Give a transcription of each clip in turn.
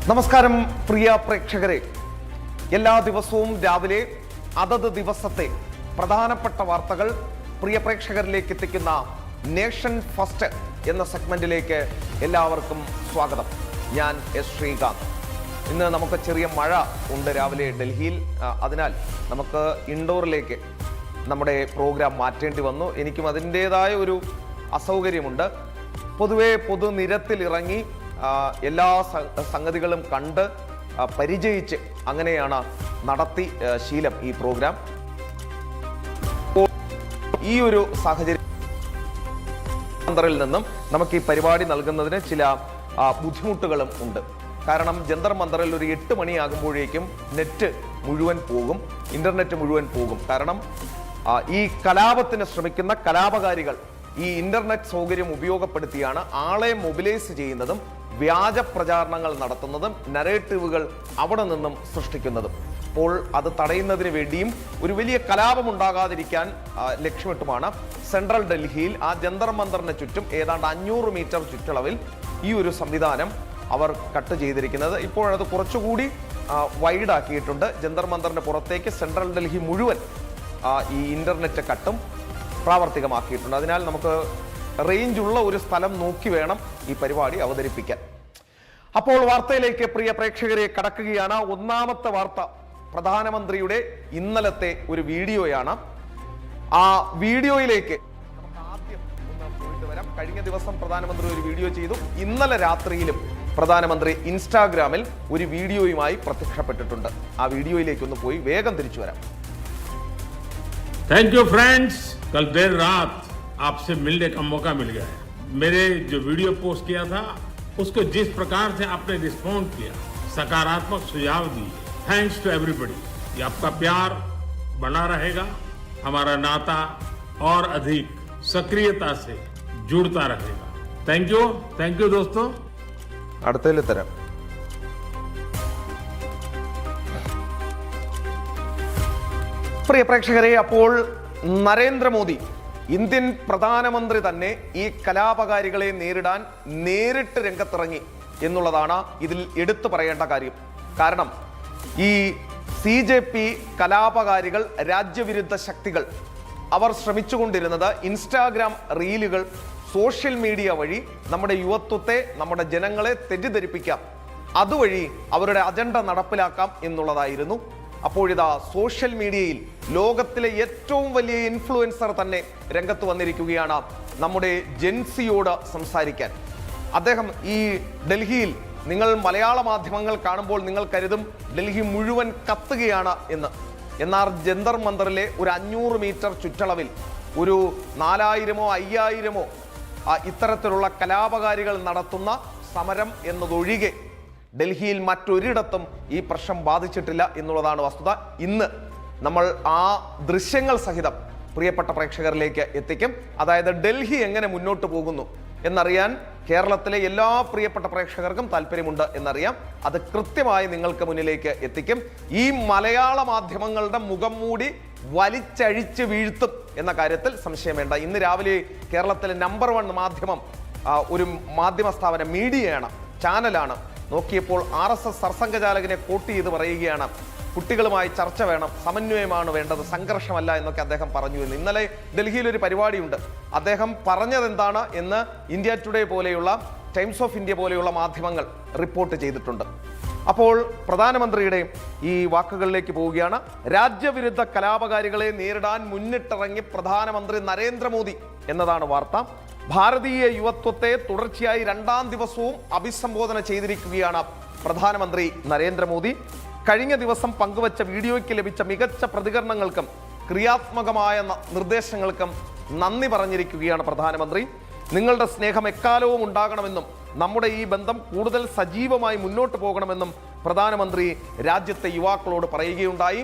നമസ്കാരം പ്രിയ പ്രേക്ഷകരെ, എല്ലാ ദിവസവും രാവിലെ അതത് ദിവസത്തെ പ്രധാനപ്പെട്ട വാർത്തകൾ പ്രിയ പ്രേക്ഷകരിലേക്ക് എത്തിക്കുന്ന നേഷൻ ഫസ്റ്റ് എന്ന സെഗ്മെന്റിലേക്ക് എല്ലാവർക്കും സ്വാഗതം. ഞാൻ എസ് ശ്രീകാന്ത്. ഇന്ന് നമുക്ക് ചെറിയ മഴ ഉണ്ട് രാവിലെ ഡൽഹിയിൽ. അതിനാൽ നമുക്ക് ഇൻഡോറിലേക്ക് നമ്മുടെ പ്രോഗ്രാം മാറ്റേണ്ടി വന്നു. എനിക്കും അതിൻ്റെതായ ഒരു അസൗകര്യമുണ്ട്. പൊതുവെ പൊതുനിരത്തിൽ ഇറങ്ങി എല്ലാ സംഗതികളും കണ്ട് പരിചയിച്ച് അങ്ങനെയാണ് നടത്തി ശീലം ഈ പ്രോഗ്രാം. ഈ ഒരു സാഹചര്യം നിന്നും നമുക്ക് ഈ പരിപാടി നൽകുന്നതിന് ചില ബുദ്ധിമുട്ടുകളും ഉണ്ട്. കാരണം ജന്തർ മന്ദറിൽ ഒരു 8 മണിയാകുമ്പോഴേക്കും നെറ്റ് മുഴുവൻ പോകും, ഇന്റർനെറ്റ് മുഴുവൻ പോകും. കാരണം ഈ കലാപത്തിന് ശ്രമിക്കുന്ന കലാപകാരികൾ ഈ ഇന്റർനെറ്റ് സൗകര്യം ഉപയോഗപ്പെടുത്തിയാണ് ആളെ മൊബിലൈസ് ചെയ്യുന്നതും വ്യാജ പ്രചാരണങ്ങൾ നടത്തുന്നതും നരേറ്റീവുകൾ അവിടെ നിന്നും സൃഷ്ടിക്കുന്നതും. അപ്പോൾ അത് തടയുന്നതിന് വേണ്ടിയും ഒരു വലിയ കലാപം ഉണ്ടാകാതിരിക്കാൻ ലക്ഷ്യമിട്ടുമാണ് സെൻട്രൽ ഡൽഹിയിൽ ആ ജന്തർ മന്ദറിന് ചുറ്റും ഏതാണ്ട് 500 മീറ്റർ ചുറ്റളവിൽ ഈ ഒരു സംവിധാനം അവർ കട്ട് ചെയ്തിരിക്കുന്നത്. ഇപ്പോഴത് കുറച്ചുകൂടി വൈഡ് ആക്കിയിട്ടുണ്ട്. ജന്തർ മന്ദറിന് പുറത്തേക്ക് സെൻട്രൽ ഡൽഹി മുഴുവൻ ഈ ഇന്റർനെറ്റ് കട്ടും പ്രാവർത്തികമാക്കിയിട്ടുണ്ട്. അതിനാൽ നമുക്ക് റേഞ്ച് ഉള്ള ഒരു സ്ഥലം നോക്കി വേണം ഈ പരിപാടി അവതരിപ്പിക്കാൻ. അപ്പോൾ വാർത്തയിലേക്ക് പ്രിയ പ്രേക്ഷകരെ കടക്കുകയാണ്. ഒന്നാമത്തെ വാർത്ത പ്രധാനമന്ത്രിയുടെ ഇന്നലത്തെ ഒരു വീഡിയോയാണ്. ആ വീഡിയോയിലേക്ക് നമുക്ക് ആദ്യം ഒന്ന് പോയിട്ട് വരാം. കഴിഞ്ഞ ദിവസം പ്രധാനമന്ത്രി ഒരു വീഡിയോ ചെയ്തു. ഇന്നലെ രാത്രിയിലും പ്രധാനമന്ത്രി ഇൻസ്റ്റാഗ്രാമിൽ ഒരു വീഡിയോയുമായി പ്രത്യക്ഷപ്പെട്ടിട്ടുണ്ട്. ആ വീഡിയോയിലേക്ക് ഒന്ന് പോയി വേഗം തിരിച്ചു വരാം. Thank you friends. कल देर रात आपसे मिलने का मौका मिल गया है। मेरे जो वीडियो पोस्ट किया था उसको जिस प्रकार से आपने रिस्पॉन्ड किया, सकारात्मक सुझाव दिए, थैंक्स टू एवरीबॉडी। ये आपका प्यार बना रहेगा, हमारा नाता और अधिक सक्रियता से जुड़ता रहेगा। थैंक यू दोस्तों। അടുത്തതിൽ തരാം. പ്രിയ പ്രേക്ഷകരെ, അപ്പോൾ നരേന്ദ്രമോദി ഇന്ത്യൻ പ്രധാനമന്ത്രി തന്നെ ഈ കലാപകാരികളെ നേരിടാൻ നേരിട്ട് രംഗത്തിറങ്ങി എന്നുള്ളതാണ് ഇതിൽ എടുത്തു പറയേണ്ട കാര്യം. കാരണം ഈ CJP കലാപകാരികൾ, രാജ്യവിരുദ്ധ ശക്തികൾ, അവർ ശ്രമിച്ചുകൊണ്ടിരുന്നത് ഇൻസ്റ്റാഗ്രാം റീലുകൾ, സോഷ്യൽ മീഡിയ വഴി നമ്മുടെ യുവത്വത്തെ, നമ്മുടെ ജനങ്ങളെ തെറ്റിദ്ധരിപ്പിക്കാം, അതുവഴി അവരുടെ അജണ്ട നടപ്പിലാക്കാം എന്നുള്ളതായിരുന്നു. അപ്പോഴിതാ സോഷ്യൽ മീഡിയയിൽ ലോകത്തിലെ ഏറ്റവും വലിയ ഇൻഫ്ലുവൻസർ തന്നെ രംഗത്ത് വന്നിരിക്കുകയാണ് നമ്മുടെ ജെൻസിയോട് സംസാരിക്കാൻ. അദ്ദേഹം ഈ ഡൽഹിയിൽ, നിങ്ങൾ മലയാള മാധ്യമങ്ങൾ കാണുമ്പോൾ നിങ്ങൾ കരുതും ഡൽഹി മുഴുവൻ കത്തുകയാണ് എന്ന്. എന്നാൽ ജന്തർ മന്ദറിലെ ഒരു 500 മീറ്റർ ചുറ്റളവിൽ ഒരു 4000-ഓ 5000-ഓ ഇത്തരത്തിലുള്ള കലാപകാരികൾ നടത്തുന്ന സമരം എന്നതൊഴികെ ഡൽഹിയിൽ മറ്റൊരിടത്തും ഈ പ്രശ്നം ബാധിച്ചിട്ടില്ല എന്നുള്ളതാണ് വസ്തുത. ഇന്ന് നമ്മൾ ആ ദൃശ്യങ്ങൾ സഹിതം പ്രിയപ്പെട്ട പ്രേക്ഷകരിലേക്ക് എത്തിക്കും. അതായത് ഡൽഹി എങ്ങനെ മുന്നോട്ട് പോകുന്നു എന്നറിയാൻ കേരളത്തിലെ എല്ലാ പ്രിയപ്പെട്ട പ്രേക്ഷകർക്കും താല്പര്യമുണ്ട് എന്നറിയാം. അത് കൃത്യമായി നിങ്ങൾക്ക് മുന്നിലേക്ക് എത്തിക്കും. ഈ മലയാള മാധ്യമങ്ങളുടെ മുഖം മൂടി വലിച്ചഴിച്ച് വീഴ്ത്തും എന്ന കാര്യത്തിൽ സംശയം വേണ്ട. ഇന്ന് രാവിലെ കേരളത്തിലെ നമ്പർ 1 മാധ്യമം, ഒരു മാധ്യമ സ്ഥാപനം, മീഡിയയാണ്, ചാനലാണ്, നോക്കിയപ്പോൾ RSS സർസംഘചാലകനെ കോട്ട് ചെയ്ത് പറയുകയാണ്, കുട്ടികളുമായി ചർച്ച വേണം, സമന്വയമാണ് വേണ്ടത്, സംഘർഷമല്ല എന്നൊക്കെ അദ്ദേഹം പറഞ്ഞു എന്ന്. ഇന്നലെ ഡൽഹിയിൽ ഒരു പരിപാടിയുണ്ട്. അദ്ദേഹം പറഞ്ഞതെന്താണ് എന്ന് ഇന്ത്യ ടുഡേ പോലെയുള്ള, ടൈംസ് ഓഫ് ഇന്ത്യ പോലെയുള്ള മാധ്യമങ്ങൾ റിപ്പോർട്ട് ചെയ്തിട്ടുണ്ട്. അപ്പോൾ പ്രധാനമന്ത്രിയുടെ ഈ വാക്കുകളിലേക്ക് പോവുകയാണ്. രാജ്യവിരുദ്ധ കലാപകാരികളെ നേരിടാൻ മുന്നിട്ടിറങ്ങി പ്രധാനമന്ത്രി നരേന്ദ്രമോദി എന്നതാണ് വാർത്ത. ഭാരതീയ യുവത്വത്തെ തുടർച്ചയായി 2ാം ദിവസവും അഭിസംബോധന ചെയ്തിരിക്കുകയാണ് പ്രധാനമന്ത്രി നരേന്ദ്രമോദി. കഴിഞ്ഞ ദിവസം പങ്കുവച്ച വീഡിയോയ്ക്ക് ലഭിച്ച മികച്ച പ്രതികരണങ്ങൾക്കും ക്രിയാത്മകമായ നിർദ്ദേശങ്ങൾക്കും നന്ദി പറഞ്ഞിരിക്കുകയാണ് പ്രധാനമന്ത്രി. നിങ്ങളുടെ സ്നേഹം എക്കാലവും ഉണ്ടാകണമെന്നും നമ്മുടെ ഈ ബന്ധം കൂടുതൽ സജീവമായി മുന്നോട്ട് പോകണമെന്നും പ്രധാനമന്ത്രി രാജ്യത്തെ യുവാക്കളോട് പറയുകയുണ്ടായി.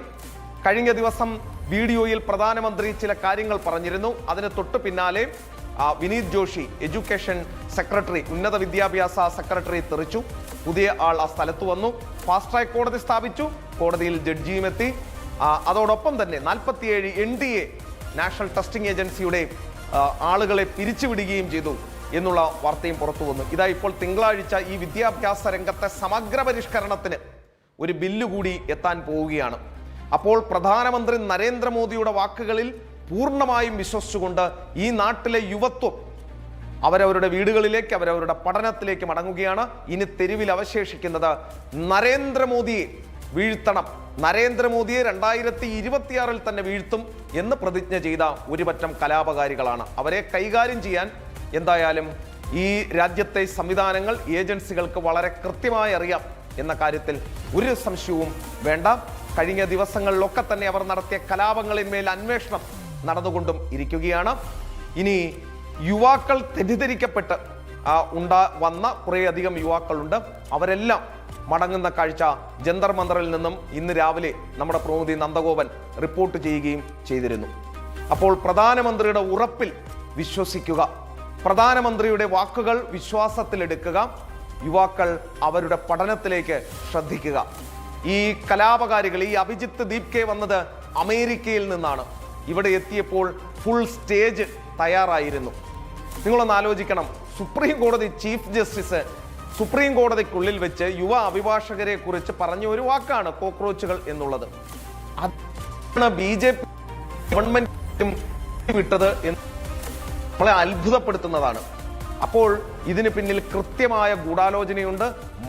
കഴിഞ്ഞ ദിവസം വീഡിയോയിൽ പ്രധാനമന്ത്രി ചില കാര്യങ്ങൾ പറഞ്ഞിരുന്നു. അതിന് തൊട്ടു പിന്നാലെ വിനീത് ജോഷി, എഡ്യൂക്കേഷൻ സെക്രട്ടറി, ഉന്നത വിദ്യാഭ്യാസ സെക്രട്ടറി തെറിച്ചു. പുതിയ ആൾ ആ സ്ഥലത്ത് വന്നു. ഫാസ്റ്റ് ട്രാക്ക് കോടതി സ്ഥാപിച്ചു. കോടതിയിൽ ജഡ്ജിയും എത്തി. അതോടൊപ്പം തന്നെ 47 NTA നാഷണൽ ടെസ്റ്റിംഗ് ഏജൻസിയുടെ ആളുകളെ പിരിച്ചുവിടുകയും ചെയ്തു. എന്നുള്ള വാർത്തയും പുറത്തു വന്നു. ഇതാ ഇപ്പോൾ തിങ്കളാഴ്ച ഈ വിദ്യാഭ്യാസ രംഗത്തെ സമഗ്ര പരിഷ്കരണത്തിന് ഒരു ബില്ല് കൂടി എത്താൻ പോവുകയാണ്. അപ്പോൾ പ്രധാനമന്ത്രി നരേന്ദ്രമോദിയുടെ വാക്കുകളിൽ പൂർണ്ണമായും വിശ്വസിച്ചുകൊണ്ട് ഈ നാട്ടിലെ യുവത്വം അവരവരുടെ വീടുകളിലേക്ക് അവരവരുടെ പഠനത്തിലേക്ക് മടങ്ങുകയാണ്. ഇനി തെരുവിൽ അവശേഷിക്കുന്നത് നരേന്ദ്രമോദിയെ വീഴ്ത്തണം, നരേന്ദ്രമോദിയെ 2026 തന്നെ വീഴ്ത്തും എന്ന് പ്രതിജ്ഞ ചെയ്ത ഒരുപറ്റം കലാപകാരികളാണ്. അവരെ കൈകാര്യം ചെയ്യാൻ എന്തായാലും ഈ രാജ്യത്തെ സംവിധാനങ്ങൾ, ഏജൻസികൾക്ക് വളരെ കൃത്യമായി അറിയാം എന്ന കാര്യത്തിൽ ഒരു സംശയവും വേണ്ട. കഴിഞ്ഞ ദിവസങ്ങളിലൊക്കെ തന്നെ അവർ നടത്തിയ കലാപങ്ങളിന്മേൽ അന്വേഷണം നടന്നുകൊണ്ടും ഇരിക്കുകയാണ്. ഇനി യുവാക്കൾ തെറ്റിദ്ധരിക്കപ്പെട്ട് വന്ന കുറേയധികം യുവാക്കളുണ്ട്. അവരെല്ലാം മടങ്ങുന്ന കാഴ്ച ജന്തർ മന്ദറിൽ നിന്നും ഇന്ന് രാവിലെ നമ്മുടെ പ്രതിനിധി നന്ദഗോപൻ റിപ്പോർട്ട് ചെയ്യുകയും ചെയ്തിരുന്നു. അപ്പോൾ പ്രധാനമന്ത്രിയുടെ ഉറപ്പിൽ വിശ്വസിക്കുക, പ്രധാനമന്ത്രിയുടെ വാക്കുകൾ വിശ്വാസത്തിലെടുക്കുക, യുവാക്കൾ അവരുടെ പഠനത്തിലേക്ക് ശ്രദ്ധിക്കുക. ഈ കലാപകാരികൾ, ഈ അഭിജിത്ത് ദീപ്കെ വന്നത് അമേരിക്കയിൽ നിന്നാണ്. ഇവിടെ എത്തിയപ്പോൾ ഫുൾ സ്റ്റേജ് തയ്യാറായിരുന്നു. നിങ്ങളൊന്ന് ആലോചിക്കണം, സുപ്രീം കോടതി ചീഫ് ജസ്റ്റിസ് സുപ്രീം കോടതിക്കുള്ളിൽ വെച്ച് യുവ അഭിഭാഷകരെ കുറിച്ച് പറഞ്ഞ ഒരു വാക്കാണ് കോക്രോച്ചുകൾ എന്നുള്ളത്. അതാണ് BJP ഗവൺമെന്റ് വിട്ടത് എന്ന് നമ്മളെ അത്ഭുതപ്പെടുത്തുന്നതാണ്. അപ്പോൾ ഇതിന് പിന്നിൽ കൃത്യമായ ഗൂഢാലോചനയുണ്ട്,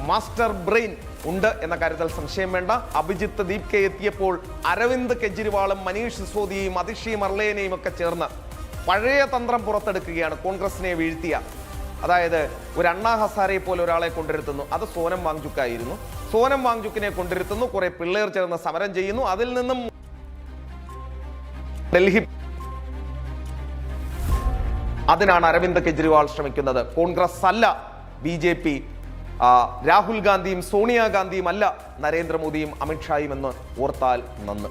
മാസ്റ്റർ ബ്രെയിൻ ഉണ്ട് എന്ന കാര്യത്തിൽ സംശയം വേണ്ട. അഭിജിത്ത് ദീപ്കെ എത്തിയപ്പോൾ അരവിന്ദ് കെജ്രിവാളും മനീഷ് സിസോദിയയും അതിഷി മർലേനയും ഒക്കെ ചേർന്ന് പഴയ തന്ത്രം പുറത്തെടുക്കുകയാണ്. കോൺഗ്രസിനെ വീഴ്ത്തിയ, അതായത് ഒരു അണ്ണാ ഹസാരെ പോലെ ഒരാളെ കൊണ്ടിരുത്തുന്നു. അത് സോനം വാങ്ചുക്കായിരുന്നു. സോനം വാങ്ചുക്കിനെ കൊണ്ടിരുത്തുന്നു, കുറെ പിള്ളേർ ചേർന്ന് സമരം ചെയ്യുന്നു. അതിൽ നിന്നും ഡൽഹി, അതിനാണ് അരവിന്ദ് കെജ്രിവാൾ ശ്രമിക്കുന്നത്. കോൺഗ്രസ് അല്ല BJP, രാഹുൽ ഗാന്ധിയും സോണിയാഗാന്ധിയും അല്ല നരേന്ദ്രമോദിയും അമിത്ഷായും എന്ന് ഓർത്താൽ നന്ന്.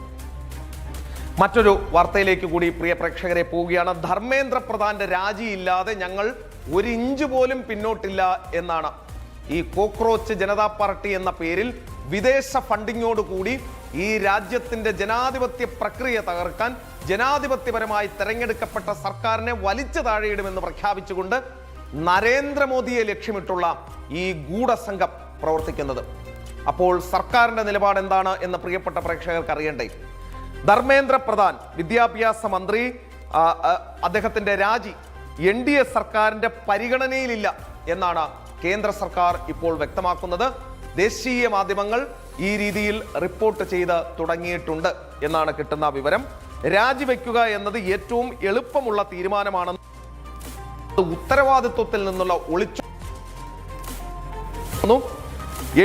മറ്റൊരു വാർത്തയിലേക്ക് കൂടി പ്രിയ പ്രേക്ഷകരെ പോവുകയാണ്. ധർമ്മേന്ദ്ര പ്രധാന്റെ രാജിയില്ലാതെ ഞങ്ങൾ ഒരു ഇഞ്ച് പോലും പിന്നോട്ടില്ല എന്നാണ് ഈ കോക്രോച്ച് ജനതാ പാർട്ടി എന്ന പേരിൽ വിദേശ ഫണ്ടിങ്ങോടുകൂടി ഈ രാജ്യത്തിന്റെ ജനാധിപത്യ പ്രക്രിയ തകർക്കാൻ, ജനാധിപത്യപരമായി തെരഞ്ഞെടുക്കപ്പെട്ട സർക്കാരിനെ വലിച്ചു താഴെയിടുമെന്ന് പ്രഖ്യാപിച്ചുകൊണ്ട് നരേന്ദ്രമോദിയെ ലക്ഷ്യമിട്ടുള്ള ഈ ഗൂഢസംഘം പ്രവർത്തിക്കുന്നത്. അപ്പോൾ സർക്കാരിന്റെ നിലപാട് എന്താണ് എന്ന് പ്രിയപ്പെട്ട പ്രേക്ഷകർക്ക് അറിയണ്ടേ? ധർമ്മേന്ദ്ര പ്രധാൻ വിദ്യാഭ്യാസ മന്ത്രി, അദ്ദേഹത്തിന്റെ രാജി NDA സർക്കാരിന്റെ പരിഗണനയിലില്ല എന്നാണ് കേന്ദ്ര സർക്കാർ ഇപ്പോൾ വ്യക്തമാക്കുന്നത്. ദേശീയ മാധ്യമങ്ങൾ ഈ രീതിയിൽ റിപ്പോർട്ട് ചെയ്ത് തുടങ്ങിയിട്ടുണ്ട് എന്നാണ് കിട്ടുന്ന വിവരം. രാജിവെക്കുക എന്നത് ഏറ്റവും എളുപ്പമുള്ള തീരുമാനമാണെന്ന് ഉത്തരവാദിത്വത്തിൽ നിന്നുള്ള ഒളിച്ചു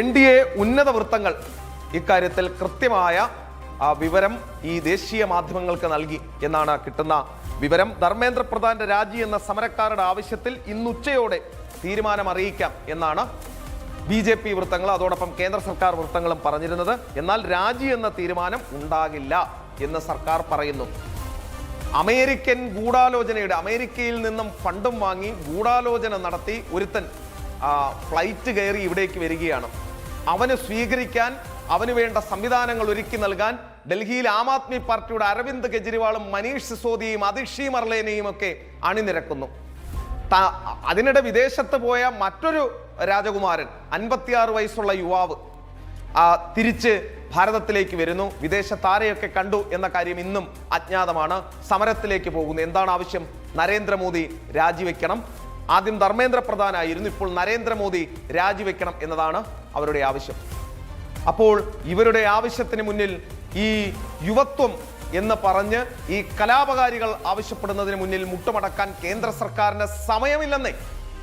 NDA ഉന്നത വൃത്തങ്ങൾ ഇക്കാര്യത്തിൽ കൃത്യമായ വിവരം ഈ ദേശീയ മാധ്യമങ്ങൾക്ക് നൽകി എന്നാണ് കിട്ടുന്ന വിവരം. ധർമ്മേന്ദ്ര പ്രധാന്റെ രാജി എന്ന സമരക്കാരുടെ ആവശ്യത്തിൽ ഇന്നുച്ചയോടെ തീരുമാനം അറിയിക്കാം എന്നാണ് BJP വൃത്തങ്ങൾ, അതോടൊപ്പം കേന്ദ്ര സർക്കാർ വൃത്തങ്ങളും പറഞ്ഞിരുന്നത്. എന്നാൽ രാജി എന്ന തീരുമാനം ഉണ്ടാകില്ല എന്ന് സർക്കാർ പറയുന്നു. അമേരിക്കൻ ഗൂഢാലോചനയുടെ, അമേരിക്കയിൽ നിന്നും ഫണ്ടും വാങ്ങി ഗൂഢാലോചന നടത്തി ഒരുത്തൻ ഫ്ലൈറ്റ് കയറി ഇവിടേക്ക് വരികയാണ്. അവന് സ്വീകരിക്കാൻ, അവന് വേണ്ട സംവിധാനങ്ങൾ ഒരുക്കി നൽകാൻ ഡൽഹിയിൽ ആം ആദ്മി പാർട്ടിയുടെ അരവിന്ദ് കെജ്രിവാളും മനീഷ് സിസോദിയയും അതിഷി മർലേനയും ഒക്കെ അണിനിരക്കുന്നു. അതിനിടെ വിദേശത്ത് പോയ മറ്റൊരു രാജകുമാരൻ, 56 വയസ്സുള്ള യുവാവ് തിരിച്ച് ഭാരതത്തിലേക്ക് വരുന്നു. വിദേശത്ത് ആരെയൊക്കെ കണ്ടു എന്ന കാര്യം ഇന്നും അജ്ഞാതമാണ്. സമരത്തിലേക്ക് പോകുന്നു. എന്താണ് ആവശ്യം? നരേന്ദ്രമോദി രാജിവെക്കണം. ആദ്യം ധർമ്മേന്ദ്ര പ്രധാനായിരുന്നു, ഇപ്പോൾ നരേന്ദ്രമോദി രാജിവെക്കണം എന്നതാണ് അവരുടെ ആവശ്യം. അപ്പോൾ ഇവരുടെ ആവശ്യത്തിന് മുന്നിൽ ഈ യുവത്വം എന്ന് പറഞ്ഞ് ഈ കലാപകാരികൾ ആവശ്യപ്പെടുന്നതിന് മുന്നിൽ മുട്ടുമടക്കാൻ കേന്ദ്ര സർക്കാരിന് സമയമില്ലെന്നേ.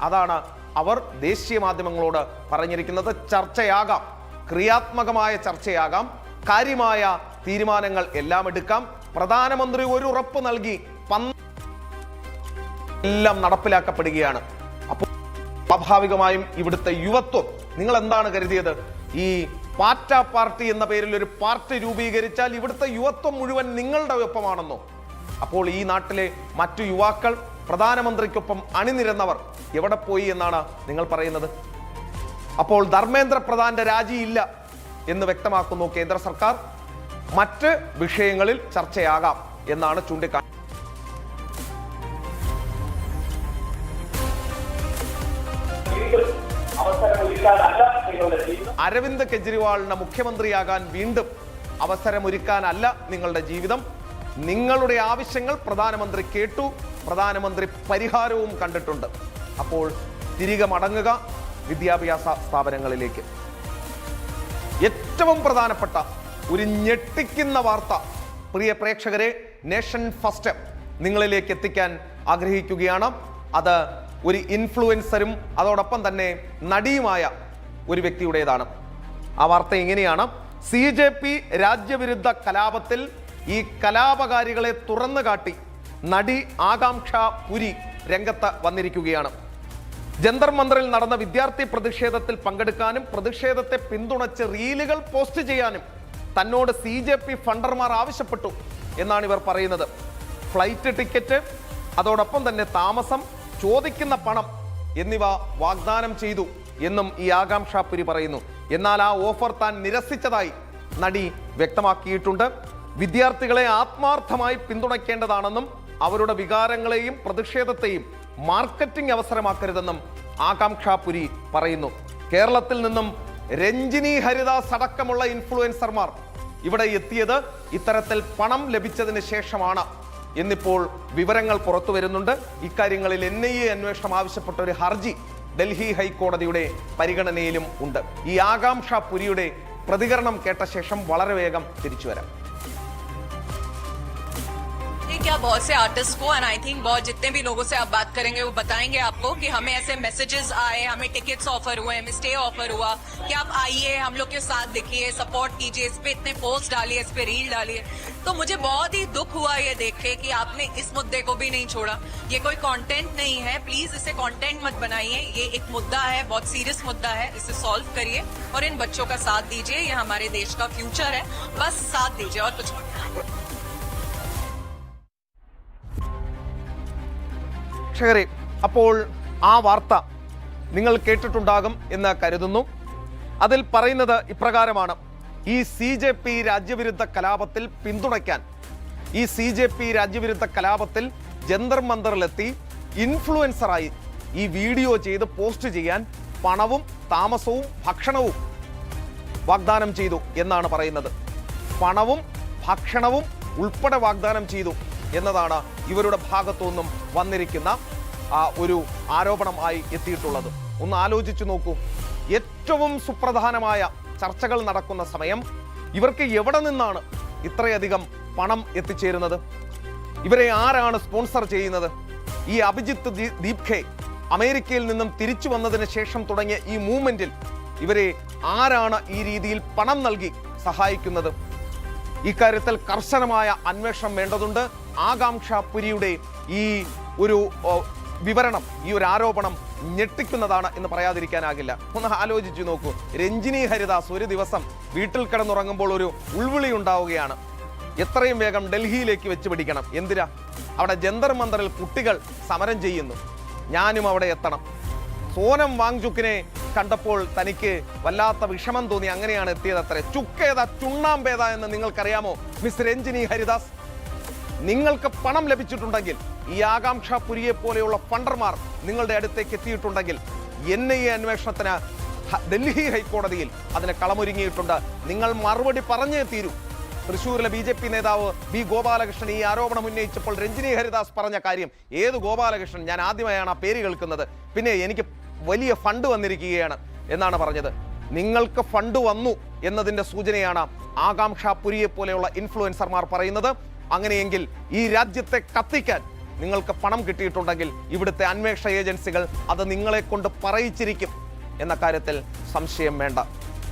അതാണ് അവർ ദേശീയ മാധ്യമങ്ങളോട് പറഞ്ഞിരിക്കുന്നത്. ചർച്ചയാകാം, ക്രിയാത്മകമായ ചർച്ചയാകാം, കാര്യമായ തീരുമാനങ്ങൾ എല്ലാം എടുക്കാം. പ്രധാനമന്ത്രി ഒരു ഉറപ്പ് നൽകി, എല്ലാം നടപ്പിലാക്കപ്പെടുകയാണ്. അപ്പോൾ സ്വാഭാവികമായും ഇവിടുത്തെ യുവത്വം, നിങ്ങൾ എന്താണ് കരുതിയത്? ഈ പാറ്റ പാർട്ടി എന്ന പേരിൽ ഒരു പാർട്ടി രൂപീകരിച്ചാൽ ഇവിടുത്തെ യുവത്വം മുഴുവൻ നിങ്ങളുടെ ഒപ്പമാണെന്നോ? അപ്പോൾ ഈ നാട്ടിലെ മറ്റു യുവാക്കൾ, പ്രധാനമന്ത്രിക്കൊപ്പം അണിനിരന്നവർ എവിടെ പോയി എന്നാണ് നിങ്ങൾ പറയുന്നത്? അപ്പോൾ ധർമ്മേന്ദ്ര പ്രധാന്റെ രാജിയില്ല എന്ന് വ്യക്തമാക്കുന്നു കേന്ദ്ര സർക്കാർ. മറ്റ് വിഷയങ്ങളിൽ ചർച്ചയാകാം എന്നാണ് ചൂണ്ടിക്കാണിക്കുന്നത്. അരവിന്ദ് കെജ്രിവാളിന് മുഖ്യമന്ത്രിയാകാൻ വീണ്ടും അവസരമൊരുക്കാനല്ല നിങ്ങളുടെ ജീവിതം. നിങ്ങളുടെ ആവശ്യങ്ങൾ പ്രധാനമന്ത്രി കേട്ടു, പ്രധാനമന്ത്രി പരിഹാരവും കണ്ടിട്ടുണ്ട്. അപ്പോൾ തിരികെ മടങ്ങുക വിദ്യാഭ്യാസ സ്ഥാപനങ്ങളിലേക്ക്. ഏറ്റവും പ്രധാനപ്പെട്ട ഒരു ഞെട്ടിക്കുന്ന വാർത്ത പ്രിയ പ്രേക്ഷകരെ, നേഷൻ ഫസ്റ്റ് നിങ്ങളിലേക്ക് എത്തിക്കാൻ ആഗ്രഹിക്കുകയാണ്. അത് ഒരു ഇൻഫ്ലുവൻസറും അതോടൊപ്പം തന്നെ നടിയുമായ ഒരു വ്യക്തിയുടേതാണ്. ആ വാർത്ത ഇങ്ങനെയാണ്: CJP രാജ്യവിരുദ്ധ കലാപത്തിൽ ഈ കലാപകാരികളെ തുറന്നു കാട്ടി നടി ആകാംക്ഷ പുരി രംഗത്ത് വന്നിരിക്കുകയാണ്. ജന്തർ മന്ദറിൽ നടന്ന വിദ്യാർത്ഥി പ്രതിഷേധത്തിൽ പങ്കെടുക്കാനും പ്രതിഷേധത്തെ പിന്തുണച്ച് റീലുകൾ പോസ്റ്റ് ചെയ്യാനും തന്നോട് CJP ഫണ്ടർമാർ ആവശ്യപ്പെട്ടു എന്നാണ് ഇവർ പറയുന്നത്. ഫ്ലൈറ്റ് ടിക്കറ്റ്, അതോടൊപ്പം തന്നെ താമസം, ചോദിക്കുന്ന പണം എന്നിവ വാഗ്ദാനം ചെയ്തു എന്നും ഈ ആകാംക്ഷ പുരി പറയുന്നു. എന്നാൽ ആ ഓഫർ താൻ നിരസിച്ചതായി നടി വ്യക്തമാക്കിയിട്ടുണ്ട്. വിദ്യാർത്ഥികളെ ആത്മാർത്ഥമായി പിന്തുണയ്ക്കേണ്ടതാണെന്നും അവരുടെ വികാരങ്ങളെയും പ്രതിഷേധത്തെയും മാർക്കറ്റിംഗ് അവസരമാക്കരുതെന്നും ആകാംക്ഷ പുരി പറയുന്നു. കേരളത്തിൽ നിന്നും രഞ്ജിനി ഹരിദാസ് അടക്കമുള്ള ഇൻഫ്ലുവൻസർമാർ ഇവിടെ എത്തിയത് ഇത്തരത്തിൽ പണം ലഭിച്ചതിന് ശേഷമാണ് എന്നിപ്പോൾ വിവരങ്ങൾ പുറത്തു വരുന്നുണ്ട്. ഇക്കാര്യങ്ങളിൽ NIA അന്വേഷണം ആവശ്യപ്പെട്ട ഒരു ഹർജി ഡൽഹി ഹൈക്കോടതിയുടെ പരിഗണനയിലും ഉണ്ട്. ഈ ആകാംക്ഷ പുരിയുടെ പ്രതികരണം കേട്ട ശേഷം വളരെ വേഗം തിരിച്ചു വരാം. क्या बहुत से आर्टिस्ट को एंड आई थिंक बहुत जितने भी लोगों से आप बात करेंगे वो बताएंगे आपको कि हमें ऐसे मैसेजेस आए, हमें टिकट्स ऑफर हुए, हमें स्टे ऑफर हुआ कि आप आइए, हम लोग के साथ दिखिए, सपोर्ट कीजिए, इस पे इतने पोस्ट डालिए, इस पे रील डालिए. तो मुझे बहुत ही दुख हुआ ये देख के कि आपने इस मुद्दे को भी नहीं छोड़ा. ये कोई कंटेंट नहीं है, प्लीज इसे कंटेंट मत बनाइए. ये एक मुद्दा है, बहुत सीरियस मुद्दा है, इसे सॉल्व करिए और इन बच्चों का साथ दीजिए. ये हमारे देश का फ्यूचर है, बस साथ दीजिए और कुछ नहीं. പ്രേക്ഷകരെ, അപ്പോൾ ആ വാർത്ത നിങ്ങൾ കേട്ടിട്ടുണ്ടാകും എന്ന് കരുതുന്നു. അതിൽ പറയുന്നത് ഇപ്രകാരമാണ്: ഈ CJP രാജ്യവിരുദ്ധ കലാപത്തിൽ പിന്തുണയ്ക്കാൻ, ഈ CJP രാജ്യവിരുദ്ധ കലാപത്തിൽ ജന്തർ മന്ദറിലെത്തി ഇൻഫ്ലുവൻസറായി ഈ വീഡിയോ ചെയ്ത് പോസ്റ്റ് ചെയ്യാൻ പണവും താമസവും ഭക്ഷണവും വാഗ്ദാനം ചെയ്തു എന്നാണ് പറയുന്നത്. പണവും ഭക്ഷണവും ഉൾപ്പെടെ വാഗ്ദാനം ചെയ്തു എന്നതാണ് ഇവരുടെ ഭാഗത്തുനിന്നും വന്നിരിക്കുന്ന ഒരു ആരോപണമായി എത്തിയിട്ടുള്ളത്. ഒന്ന് ആലോചിച്ചു നോക്കൂ. ഏറ്റവും സുപ്രധാനമായ ചർച്ചകൾ നടക്കുന്ന സമയം ഇവർക്ക് എവിടെ നിന്നാണ് ഇത്രയധികം പണം എത്തിച്ചേരുന്നത്? ഇവരെ ആരാണ് സ്പോൺസർ ചെയ്യുന്നത്? ഈ അഭിജിത്ത് ദീപ്ഖെ അമേരിക്കയിൽ നിന്നും തിരിച്ചു വന്നതിന് ശേഷം തുടങ്ങിയ ഈ മൂവ്മെന്റിൽ ഇവരെ ആരാണ് ഈ രീതിയിൽ പണം നൽകി സഹായിക്കുന്നത്? ഇക്കാര്യത്തിൽ കർശനമായ അന്വേഷണം വേണ്ടതുണ്ട്. ആകാംക്ഷ പുരിയുടെ ഈ ഒരു വിവരണം, ഈ ഒരു ആരോപണം ഞെട്ടിക്കുന്നതാണ് എന്ന് പറയാതിരിക്കാനാകില്ല. ഒന്ന് ആലോചിച്ചു നോക്കൂ. രഞ്ജിനി ഹരിദാസ് ഒരു ദിവസം വീട്ടിൽ കിടന്നുറങ്ങുമ്പോൾ ഒരു ഉൾവിളി ഉണ്ടാവുകയാണ്: എത്രയും വേഗം ഡൽഹിയിലേക്ക് വെച്ച് പിടിക്കണം. എന്തിനാ? അവിടെ ജന്തർ മന്ദറിൽ കുട്ടികൾ സമരം ചെയ്യുന്നു, ഞാനും അവിടെ എത്തണം. സോനം വാങ്ചുക്കിനെ കണ്ടപ്പോൾ തനിക്ക് വല്ലാത്ത വിഷമം തോന്നി, അങ്ങനെയാണ് എത്തിയതത്രേ. ചുക്കേത ചുണ്ണാമ്പേത എന്ന് നിങ്ങൾക്കറിയാമോ മിസ് രഞ്ജിനി ഹരിദാസ്? നിങ്ങൾക്ക് പണം ലഭിച്ചിട്ടുണ്ടെങ്കിൽ, ഈ ആകാംക്ഷ പുരിയെ പോലെയുള്ള ഫണ്ടർമാർ നിങ്ങളുടെ അടുത്തേക്ക് എത്തിയിട്ടുണ്ടെങ്കിൽ, NIA അന്വേഷണത്തിന് ഡൽഹി ഹൈക്കോടതിയിൽ അതിന് കളമൊരുങ്ങിയിട്ടുണ്ട്. നിങ്ങൾ മറുപടി പറഞ്ഞേ തീരൂ. തൃശ്ശൂരിലെ BJP നേതാവ് B. ഗോപാലകൃഷ്ണൻ ഈ ആരോപണം ഉന്നയിച്ചപ്പോൾ രഞ്ജിനി ഹരിദാസ് പറഞ്ഞ കാര്യം, ഏത് ഗോപാലകൃഷ്ണൻ? ഞാൻ ആദ്യമായാണ് ആ പേര് കേൾക്കുന്നത്. പിന്നെ എനിക്ക് വലിയ ഫണ്ട് വന്നിരിക്കുകയാണ് എന്നാണ് പറഞ്ഞത്. നിങ്ങൾക്ക് ഫണ്ട് വന്നു എന്നതിൻ്റെ സൂചനയാണ് ആകാംക്ഷ പുരിയെ പോലെയുള്ള ഇൻഫ്ലുവൻസർമാർ പറയുന്നത്. അങ്ങനെയെങ്കിൽ ഈ രാജ്യത്തെ കത്തിക്കാൻ നിങ്ങൾക്ക് പണം കിട്ടിയിട്ടുണ്ടെങ്കിൽ ഇവിടുത്തെ അന്വേഷണ ഏജൻസികൾ അത് നിങ്ങളെ കൊണ്ട് പറയിച്ചിരിക്കും എന്ന കാര്യത്തിൽ സംശയം വേണ്ട.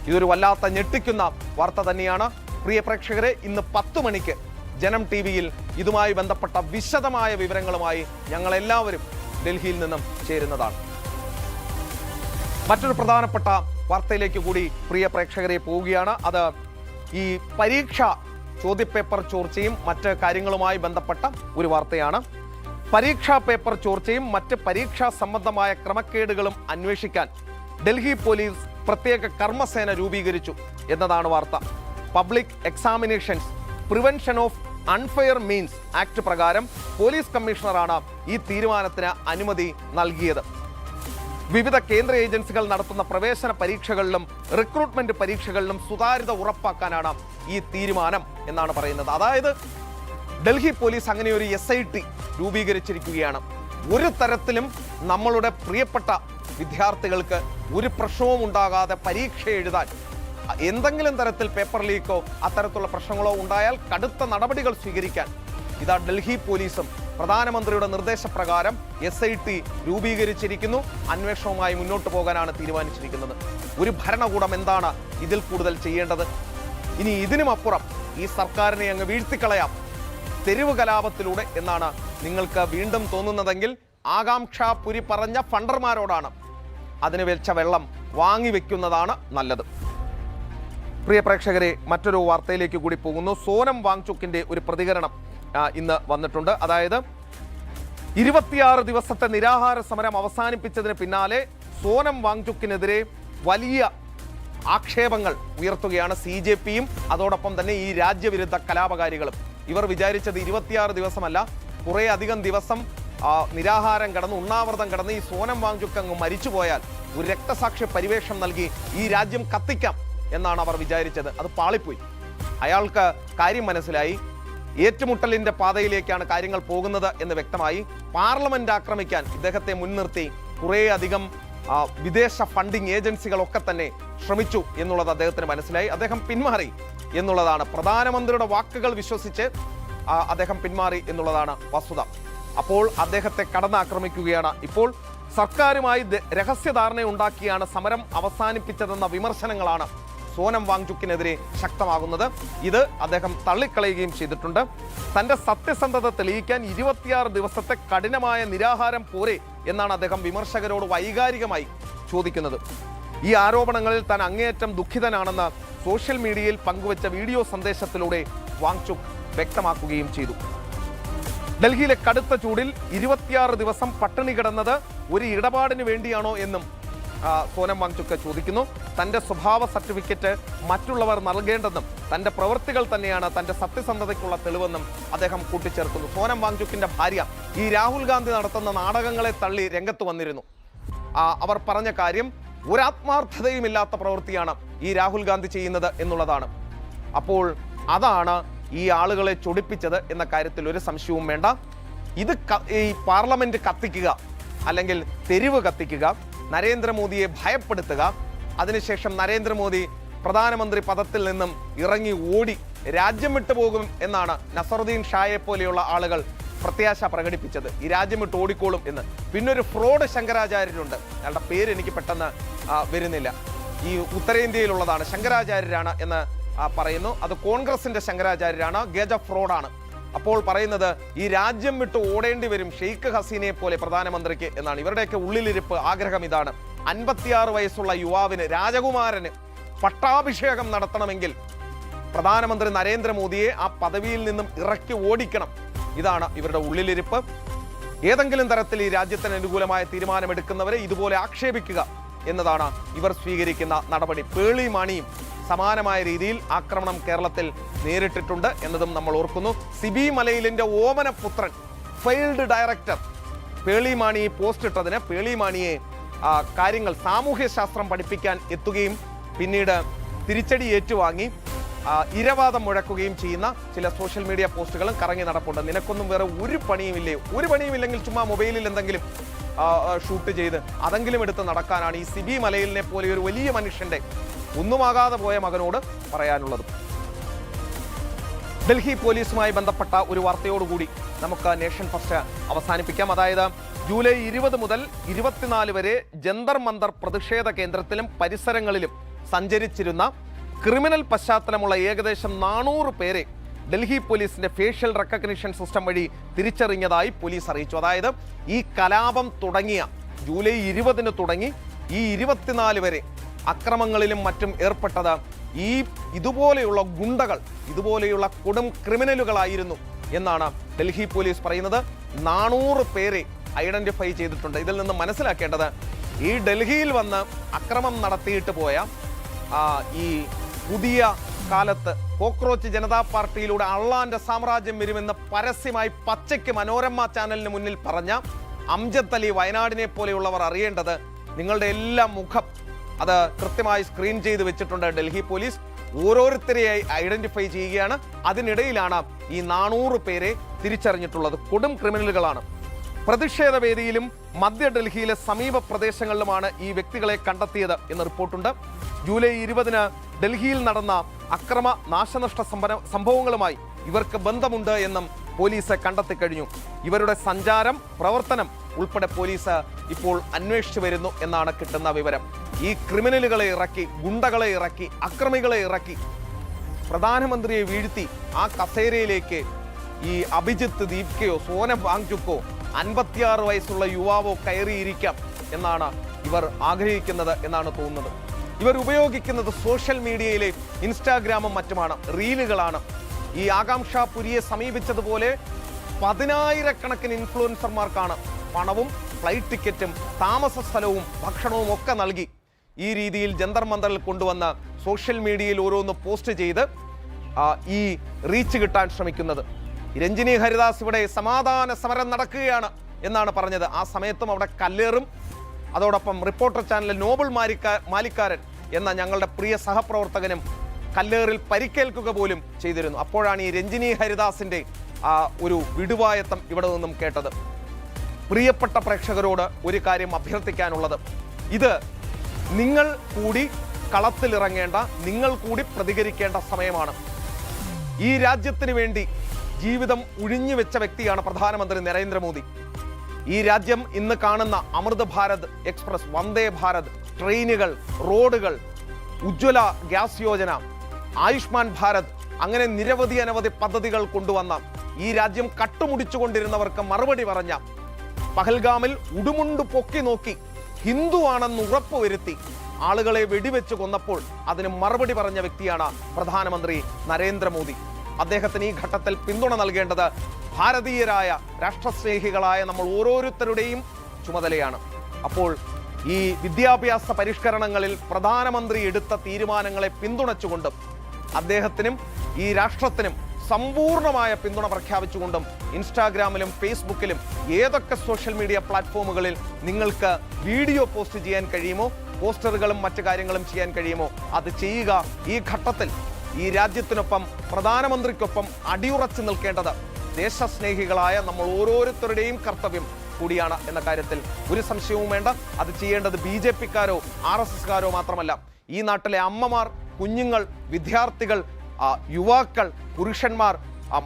ഇതൊരു വല്ലാത്ത ഞെട്ടിക്കുന്ന വാർത്ത തന്നെയാണ്. പ്രിയ പ്രേക്ഷകരെ, ഇന്ന് 10 മണിക്ക് ജനം TV-യിൽ ഇതുമായി ബന്ധപ്പെട്ട വിശദമായ വിവരങ്ങളുമായി ഞങ്ങളെല്ലാവരും ഡൽഹിയിൽ നിന്നും ചേരുന്നതാണ്. മറ്റൊരു പ്രധാനപ്പെട്ട വാർത്തയിലേക്ക് കൂടി പ്രിയ പ്രേക്ഷകരെ പോവുകയാണ്. അത് ഈ പരീക്ഷ ചോദ്യപേപ്പർ ചോർച്ചയും മറ്റ് കാര്യങ്ങളുമായി ബന്ധപ്പെട്ട ഒരു വാർത്തയാണ്. പരീക്ഷാ പേപ്പർ ചോർച്ചയും മറ്റ് പരീക്ഷാ സംബന്ധമായ ക്രമക്കേടുകളും അന്വേഷിക്കാൻ ഡൽഹി പോലീസ് പ്രത്യേക കർമ്മസേന രൂപീകരിച്ചു എന്നതാണ് വാർത്ത. Public examinations prevention of unfair means act പ്രകാരം പോലീസ് കമ്മീഷണറാണ് ഈ തീരുമാനത്തിന് അനുമതി നൽകിയത്. വിവിധ കേന്ദ്ര ഏജൻസികൾ നടത്തുന്ന പ്രവേശന പരീക്ഷകളിലും റിക്രൂട്ട്മെന്റ് പരീക്ഷകളിലും സുതാര്യത ഉറപ്പാക്കാനാണ് ഈ തീരുമാനം എന്നാണ് പറയുന്നത്. അതായത് ഡൽഹി പോലീസ് അങ്ങനെ ഒരു SIT രൂപീകരിച്ചിരിക്കുകയാണ്. ഒരു തരത്തിലും നമ്മളുടെ പ്രിയപ്പെട്ട വിദ്യാർത്ഥികൾക്ക് ഒരു പ്രശ്നവും ഉണ്ടാകാതെ പരീക്ഷ എഴുതാൻ, എന്തെങ്കിലും തരത്തിൽ പേപ്പർ ലീക്കോ അത്തരത്തിലുള്ള പ്രശ്നങ്ങളോ ഉണ്ടായാൽ കടുത്ത നടപടികൾ സ്വീകരിക്കാൻ ഇതാ ഡൽഹി പോലീസും പ്രധാനമന്ത്രിയുടെ നിർദ്ദേശപ്രകാരം SIT രൂപീകരിച്ചിരിക്കുന്നു. അന്വേഷണവുമായി മുന്നോട്ട് പോകാനാണ് തീരുമാനിച്ചിരിക്കുന്നത്. ഒരു ഭരണകൂടം എന്താണ് ഇതിൽ കൂടുതൽ ചെയ്യേണ്ടത്? ഇനി ഇതിനുമപ്പുറം ഈ സർക്കാരിനെ അങ്ങ് വീഴ്ത്തിക്കളയാം തെരുവ് കലാപത്തിലൂടെ എന്നാണ് നിങ്ങൾക്ക് വീണ്ടും തോന്നുന്നതെങ്കിൽ ആകാംക്ഷാപുരി പറഞ്ഞ ഫണ്ടർമാരോടാണ് അതിന് വെച്ച വെള്ളം വാങ്ങിവെക്കുന്നതാണ് നല്ലത്. പ്രിയ പ്രേക്ഷകരെ, മറ്റൊരു വാർത്തയിലേക്ക് കൂടി പോകുന്നു. സോനം വാങ്ചുക്കിന്റെ ഒരു പ്രതികരണം ഇന്ന് വന്നിട്ടുണ്ട്. അതായത് 26 ദിവസത്തെ നിരാഹാര സമരം അവസാനിപ്പിച്ചതിന് പിന്നാലെ സോനം വാങ്ചുക്കിനെതിരെ വലിയ ആക്ഷേപങ്ങൾ ഉയർത്തുകയാണ് CJPയും അതോടൊപ്പം തന്നെ ഈ രാജ്യവിരുദ്ധ കലാപകാരികളും. ഇവർ വിചാരിച്ചത് 26 ദിവസമല്ല, കുറേ അധികം ദിവസം നിരാഹാരം കടന്ന് ഉണ്ണാവൃതം കടന്ന് ഈ സോനം വാങ്ചുക്ക് അങ്ങ് മരിച്ചുപോയാൽ ഒരു രക്തസാക്ഷി പരിവേഷം നൽകി ഈ രാജ്യം കത്തിക്കാം എന്നാണ് അവർ വിചാരിച്ചത്. അത് പാളിപ്പോയി. അയാൾക്ക് കാര്യം മനസ്സിലായി. ഏറ്റുമുട്ടലിന്റെ പാതയിലേക്കാണ് കാര്യങ്ങൾ പോകുന്നത് എന്ന് വ്യക്തമായി. പാർലമെന്റ് ആക്രമിക്കാൻ ഇദ്ദേഹത്തെ മുൻനിർത്തി കുറേ അധികം വിദേശ ഫണ്ടിങ് ഏജൻസികളൊക്കെ തന്നെ ശ്രമിച്ചു എന്നുള്ളത് അദ്ദേഹത്തിന് മനസ്സിലായി. അദ്ദേഹം പിന്മാറി എന്നുള്ളതാണ്. പ്രധാനമന്ത്രിയുടെ വാക്കുകൾ വിശ്വസിച്ച് അദ്ദേഹം പിന്മാറി എന്നുള്ളതാണ് വസ്തുത. അപ്പോൾ അദ്ദേഹത്തെ കടന്നാക്രമിക്കുകയാണ്. ഇപ്പോൾ സർക്കാരുമായി രഹസ്യധാരണ ഉണ്ടാക്കിയാണ് സമരം അവസാനിപ്പിച്ചതെന്ന വിമർശനങ്ങളാണ് സോനം വാങ്ചുക്കിനെതിരെ ശക്തമാകുന്നത്. ഇത് അദ്ദേഹം തള്ളിക്കളയുകയും ചെയ്തിട്ടുണ്ട്. തന്റെ സത്യസന്ധത തെളിയിക്കാൻ 26 ദിവസത്തെ കഠിനമായ നിരാഹാരം പോരെ എന്നാണ് അദ്ദേഹം വിമർശകരോട് വൈകാരികമായി ചോദിക്കുന്നത്. ഈ ആരോപണങ്ങളിൽ താൻ അങ്ങേയറ്റം ദുഃഖിതനാണെന്ന് സോഷ്യൽ മീഡിയയിൽ പങ്കുവച്ച വീഡിയോ സന്ദേശത്തിലൂടെ വാങ്ചുക് വ്യക്തമാക്കുകയും ചെയ്തു. ഡൽഹിയിലെ കടുത്ത ചൂടിൽ 26 ദിവസം പട്ടിണി കിടന്നത് ഒരു ഇടപാടിന് വേണ്ടിയാണോ എന്നും സോനം വാങ്ചുക്ക് ചോദിക്കുന്നു. തന്റെ സ്വഭാവ സർട്ടിഫിക്കറ്റ് മറ്റുള്ളവർ നൽകേണ്ടെന്നും തന്റെ പ്രവൃത്തികൾ തന്നെയാണ് തന്റെ സത്യസന്ധതയ്ക്കുള്ള തെളിവെന്നും അദ്ദേഹം കൂട്ടിച്ചേർക്കുന്നു. സോനം വാങ്ചുക്കിന്റെ ഭാര്യ ഈ രാഹുൽ ഗാന്ധി നടത്തുന്ന നാടകങ്ങളെ തള്ളി രംഗത്ത് വന്നിരുന്നു. അവർ പറഞ്ഞ കാര്യം ഒരാത്മാർത്ഥതയുമില്ലാത്ത പ്രവൃത്തിയാണ് ഈ രാഹുൽ ഗാന്ധി ചെയ്യുന്നത് എന്നുള്ളതാണ്. അപ്പോൾ അതാണ് ഈ ആളുകളെ ചൊടിപ്പിച്ചത് എന്ന കാര്യത്തിൽ ഒരു സംശയവും വേണ്ട. ഇത് ഈ പാർലമെന്റ് കത്തിക്കുക അല്ലെങ്കിൽ തെരുവ് കത്തിക്കുക, നരേന്ദ്രമോദിയെ ഭയപ്പെടുത്തുക, അതിനുശേഷം നരേന്ദ്രമോദി പ്രധാനമന്ത്രി പദത്തിൽ നിന്നും ഇറങ്ങി ഓടി രാജ്യം വിട്ടുപോകും എന്നാണ് നസറുദ്ദീൻ ഷായെ പോലെയുള്ള ആളുകൾ പ്രത്യാശ പ്രകടിപ്പിച്ചത്. ഈ രാജ്യം വിട്ട് ഓടിക്കോളും എന്ന്. പിന്നൊരു ഫ്രോഡ് ശങ്കരാചാര്യരുണ്ട്, അയാളുടെ പേര് എനിക്ക് പെട്ടെന്ന് വരുന്നില്ല. ഈ ഉത്തരേന്ത്യയിലുള്ളതാണ്, ശങ്കരാചാര്യരാണ് എന്ന് പറയുന്നു. അത് കോൺഗ്രസിന്റെ ശങ്കരാചാര്യരാണ്, ഗജ ഫ്രോഡാണ്. അപ്പോൾ പറയുന്നത് ഈ രാജ്യം വിട്ട് ഓടേണ്ടി വരും ഷെയ്ഖ് ഹസീനയെ പോലെ പ്രധാനമന്ത്രിക്ക് എന്നാണ്. ഇവരുടെയൊക്കെ ഉള്ളിലിരിപ്പ് ആഗ്രഹം ഇതാണ്. 56 വയസ്സുള്ള യുവാവിന്, രാജകുമാരന് പട്ടാഭിഷേകം നടത്തണമെങ്കിൽ പ്രധാനമന്ത്രി നരേന്ദ്രമോദിയെ ആ പദവിയിൽ നിന്നും ഇറക്കി ഓടിക്കണം. ഇതാണ് ഇവരുടെ ഉള്ളിലിരിപ്പ്. ഏതെങ്കിലും തരത്തിൽ ഈ രാജ്യത്തിന് അനുകൂലമായ തീരുമാനമെടുക്കുന്നവരെ ഇതുപോലെ ആക്ഷേപിക്കുക എന്നതാണ് ഇവർ സ്വീകരിക്കുന്ന നടപടി. പേളി മാണിയും സമാനമായ രീതിയിൽ ആക്രമണം കേരളത്തിൽ നേരിട്ടിട്ടുണ്ട് എന്നതും നമ്മൾ ഓർക്കുന്നു. സിബി മലയിലിന്റെ ഓമനപുത്രൻ, failed director Pearle Maaney post ഇട്ടതിന് പേളി മാണിയെ കാര്യങ്ങൾ സാമൂഹ്യ ശാസ്ത്രം പഠിപ്പിക്കാൻ എത്തുകയും പിന്നീട് തിരിച്ചടി ഏറ്റുവാങ്ങി ഇരവാദം മുഴക്കുകയും ചെയ്യുന്ന ചില സോഷ്യൽ മീഡിയ പോസ്റ്റുകളും കറങ്ങി നടപ്പുണ്ട്. നിനക്കൊന്നും വേറെ ഒരു പണിയുമില്ലേ? ഒരു പണിയുമില്ലെങ്കിൽ ചുമ്മാ മൊബൈലിൽ എന്തെങ്കിലും ഷൂട്ട് ചെയ്ത് അതെങ്കിലും എടുത്ത് നടക്കാനാണ് ഈ സിബി മലയിലിനെ പോലെ ഒരു വലിയ മനുഷ്യന്റെ ഒന്നുമാകാതെ പോയ മകനോട് പറയാനുള്ളത്. ഡൽഹി പോലീസുമായി ബന്ധപ്പെട്ട ഒരു വാർത്തയോടുകൂടി നമുക്ക് നേഷൻ ഫസ്റ്റ് അവസാനിപ്പിക്കാം. അതായത് ജൂലൈ 20 മുതൽ 24 വരെ ജന്തർ മന്ദർ പ്രതിഷേധ കേന്ദ്രത്തിലും പരിസരങ്ങളിലും സഞ്ചരിച്ചിരുന്ന ക്രിമിനൽ പശ്ചാത്തലമുള്ള ഏകദേശം 400 പേരെ ഡൽഹി പോലീസിന്റെ ഫേഷ്യൽ റെക്കഗ്നിഷൻ സിസ്റ്റം വഴി തിരിച്ചറിഞ്ഞതായി പോലീസ് അറിയിച്ചു. അതായത് ഈ കലാപം തുടങ്ങിയ ജൂലൈ 20 തുടങ്ങി ഈ 24 വരെ അക്രമങ്ങളിലും മറ്റും ഏർപ്പെട്ടത് ഈ ഇതുപോലെയുള്ള ഗുണ്ടകൾ, ഇതുപോലെയുള്ള കൊടും ക്രിമിനലുകളായിരുന്നു എന്നാണ് ഡൽഹി പോലീസ് പറയുന്നത്. 400 പേരെ ഐഡന്റിഫൈ ചെയ്തിട്ടുണ്ട്. ഇതിൽ നിന്ന് മനസ്സിലാക്കേണ്ടത് ഈ ഡൽഹിയിൽ വന്ന് അക്രമം നടത്തിയിട്ട് പോയ ഈ പുതിയ കാലത്ത് കോക്രോച്ച് ജനതാ പാർട്ടിയിലൂടെ അള്ളാന്റെ സാമ്രാജ്യം വരുമെന്ന് പരസ്യമായി പച്ചയ്ക്ക് മനോരമ ചാനലിന് മുന്നിൽ പറഞ്ഞ അംജദ് അലി വയനാടിനെ പോലെയുള്ളവർ അറിയേണ്ടത് നിങ്ങളുടെ എല്ലാ മുഖം അത് കൃത്യമായി സ്ക്രീൻ ചെയ്ത് വെച്ചിട്ടുണ്ട് ഡൽഹി പോലീസ്. ഓരോരുത്തരെയായി ഐഡന്റിഫൈ ചെയ്യുകയാണ്. അതിനിടയിലാണ് ഈ 400 പേരെ തിരിച്ചറിഞ്ഞിട്ടുള്ളത്. കൊടും ക്രിമിനലുകളാണ്. പ്രതിഷേധ വേദിയിലും മധ്യ ഡൽഹിയിലെ സമീപ പ്രദേശങ്ങളിലുമാണ് ഈ വ്യക്തികളെ കണ്ടെത്തിയത് എന്ന് റിപ്പോർട്ടുണ്ട്. ജൂലൈ 20-ന് ഡൽഹിയിൽ നടന്ന അക്രമ നാശനഷ്ട സംഭവങ്ങളുമായി ഇവർക്ക് ബന്ധമുണ്ട് എന്നും പോലീസ് കണ്ടെത്തി കഴിഞ്ഞു. ഇവരുടെ സഞ്ചാരം, പ്രവർത്തനം ഉൾപ്പെടെ പോലീസ് ഇപ്പോൾ അന്വേഷിച്ചു വരുന്നു എന്നാണ് കിട്ടുന്ന വിവരം. ഈ ക്രിമിനലുകളെ ഇറക്കി, ഗുണ്ടകളെ ഇറക്കി, അക്രമികളെ ഇറക്കി പ്രധാനമന്ത്രിയെ വീഴ്ത്തി ആ കസേരയിലേക്ക് ഈ അഭിജിത്ത് ദീപ്കയോ സോനം വാങ്ചുക്കോ 56 വയസ്സുള്ള യുവാവോ കയറിയിരിക്കാം എന്നാണ് ഇവർ ആഗ്രഹിക്കുന്നത് എന്നാണ് തോന്നുന്നത്. ഇവർ ഉപയോഗിക്കുന്നത് സോഷ്യൽ മീഡിയയിലെ ഇൻസ്റ്റാഗ്രാമും മറ്റുമാണ്, റീലുകളാണ്. ഈ ആകാംക്ഷ പുരിയെ സമീപിച്ചതുപോലെ 10,000-കണക്കിന് ഇൻഫ്ലുവൻസർമാർക്കാണ് പണവും ഫ്ലൈറ്റ് ടിക്കറ്റും താമസ സ്ഥലവും ഭക്ഷണവും ഒക്കെ നൽകി ഈ രീതിയിൽ ജന്തർ മന്ദറിൽ കൊണ്ടുവന്ന് സോഷ്യൽ മീഡിയയിൽ ഓരോന്ന് പോസ്റ്റ് ചെയ്ത് ഈ റീച്ച് കിട്ടാൻ ശ്രമിക്കുന്നത്. രഞ്ജിനി ഹരിദാസ് ഇവിടെ സമാധാന സമരം നടക്കുകയാണ് എന്നാണ് പറഞ്ഞത്. ആ സമയത്തും അവിടെ കല്ലേറും. അതോടൊപ്പം റിപ്പോർട്ടർ ചാനലിൽ നോബൽ മാലിക്കാരൻ എന്ന ഞങ്ങളുടെ പ്രിയ സഹപ്രവർത്തകനും കല്ലേറിൽ പരിക്കേൽക്കുക പോലും ചെയ്തിരുന്നു. അപ്പോഴാണ് ഈ രഞ്ജിനി ഹരിദാസിന്റെ ഒരു വിടുവായത്തം ഇവിടെ നിന്നും കേട്ടത്. പ്രിയപ്പെട്ട പ്രേക്ഷകരോട് ഒരു കാര്യം അഭ്യർത്ഥിക്കാനുള്ളത്, ഇത് നിങ്ങൾ കൂടി കളത്തിലിറങ്ങേണ്ട, നിങ്ങൾ കൂടി പ്രതികരിക്കേണ്ട സമയമാണ്. ഈ രാജ്യത്തിന് വേണ്ടി ജീവിതം ഉഴിഞ്ഞു വെച്ച വ്യക്തിയാണ് പ്രധാനമന്ത്രി നരേന്ദ്രമോദി. ഈ രാജ്യം ഇന്ന് കാണുന്ന അമൃത് ഭാരത് എക്സ്പ്രസ്, വന്ദേ ഭാരത്, ട്രെയിനുകൾ, റോഡുകൾ, ഉജ്ജ്വല ഗ്യാസ് യോജന, ആയുഷ്മാൻ ഭാരത്, അങ്ങനെ നിരവധി അനവധി പദ്ധതികൾ കൊണ്ടുവന്ന ഈ രാജ്യം കട്ടുമുടിച്ചുകൊണ്ടിരുന്നവർക്ക് മറുപടി പറഞ്ഞ, പഹൽഗാമിൽ ഉടുമുണ്ട് പൊക്കി നോക്കി ഹിന്ദുവാണെന്ന് ഉറപ്പുവരുത്തി ആളുകളെ വെടിവെച്ച് കൊന്നപ്പോൾ അതിന് മറുപടി പറഞ്ഞ വ്യക്തിയാണ് പ്രധാനമന്ത്രി നരേന്ദ്രമോദി. അദ്ദേഹത്തിന് ഈ ഘട്ടത്തിൽ പിന്തുണ നൽകേണ്ടത് ഭാരതീയരായ രാഷ്ട്രസ്നേഹികളായ നമ്മൾ ഓരോരുത്തരുടെയും ചുമതലയാണ്. അപ്പോൾ ഈ വിദ്യാഭ്യാസ പരിഷ്കരണങ്ങളിൽ പ്രധാനമന്ത്രി എടുത്ത തീരുമാനങ്ങളെ പിന്തുണച്ചുകൊണ്ടും അദ്ദേഹത്തിനും ഈ രാഷ്ട്രത്തിനും സമ്പൂർണമായ പിന്തുണ പ്രഖ്യാപിച്ചുകൊണ്ടും ഇൻസ്റ്റാഗ്രാമിലും ഫേസ്ബുക്കിലും ഏതൊക്കെ സോഷ്യൽ മീഡിയ പ്ലാറ്റ്ഫോമുകളിൽ നിങ്ങൾക്ക് വീഡിയോ പോസ്റ്റ് ചെയ്യാൻ കഴിയുമോ, പോസ്റ്ററുകളും മറ്റു കാര്യങ്ങളും ചെയ്യാൻ കഴിയുമോ അത് ചെയ്യുക. ഈ ഘട്ടത്തിൽ ഈ രാജ്യത്തിനൊപ്പം പ്രധാനമന്ത്രിക്കൊപ്പം അടിയുറച്ചു നിൽക്കേണ്ടത് ദേശസ്നേഹികളായ നമ്മൾ ഓരോരുത്തരുടെയും കർത്തവ്യം കൂടിയാണ് എന്ന കാര്യത്തിൽ ഒരു സംശയവും വേണ്ട. അത് ചെയ്യേണ്ടത് BJP-ക്കാരോ RSS-കാരോ മാത്രമല്ല. ഈ നാട്ടിലെ അമ്മമാർ, കുഞ്ഞുങ്ങൾ, വിദ്യാർത്ഥികൾ, യുവാക്കൾ, പുരുഷന്മാർ,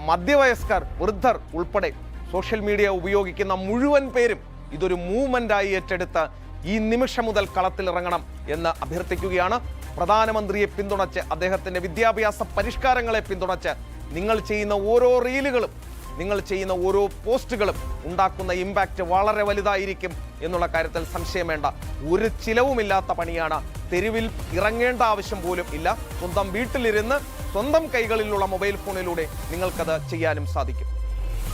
മധ്യവയസ്കർ, വൃദ്ധർ ഉൾപ്പെടെ സോഷ്യൽ മീഡിയ ഉപയോഗിക്കുന്ന മുഴുവൻ പേരും ഇതൊരു മൂവ്മെന്റായി ഏറ്റെടുത്ത് ഈ നിമിഷം മുതൽ കളത്തിലിറങ്ങണം എന്ന് അഭ്യർത്ഥിക്കുകയാണ്. പ്രധാനമന്ത്രിയെ പിന്തുണച്ച്, അദ്ദേഹത്തിന്റെ വിദ്യാഭ്യാസ പരിഷ്കാരങ്ങളെ പിന്തുണച്ച് നിങ്ങൾ ചെയ്യുന്ന ഓരോ റീലുകളും, നിങ്ങൾ ചെയ്യുന്ന ഓരോ പോസ്റ്റുകളും ഉണ്ടാക്കുന്ന ഇമ്പാക്റ്റ് വളരെ വലുതായിരിക്കും എന്നുള്ള കാര്യത്തിൽ സംശയം വേണ്ട. ഒരു ചിലവുമില്ലാത്ത പണിയാണ്. തെരുവിൽ ഇറങ്ങേണ്ട ആവശ്യം പോലും ഇല്ല. സ്വന്തം വീട്ടിലിരുന്ന് സ്വന്തം കൈകളിലുള്ള മൊബൈൽ ഫോണിലൂടെ നിങ്ങൾക്കത് ചെയ്യാനും സാധിക്കും.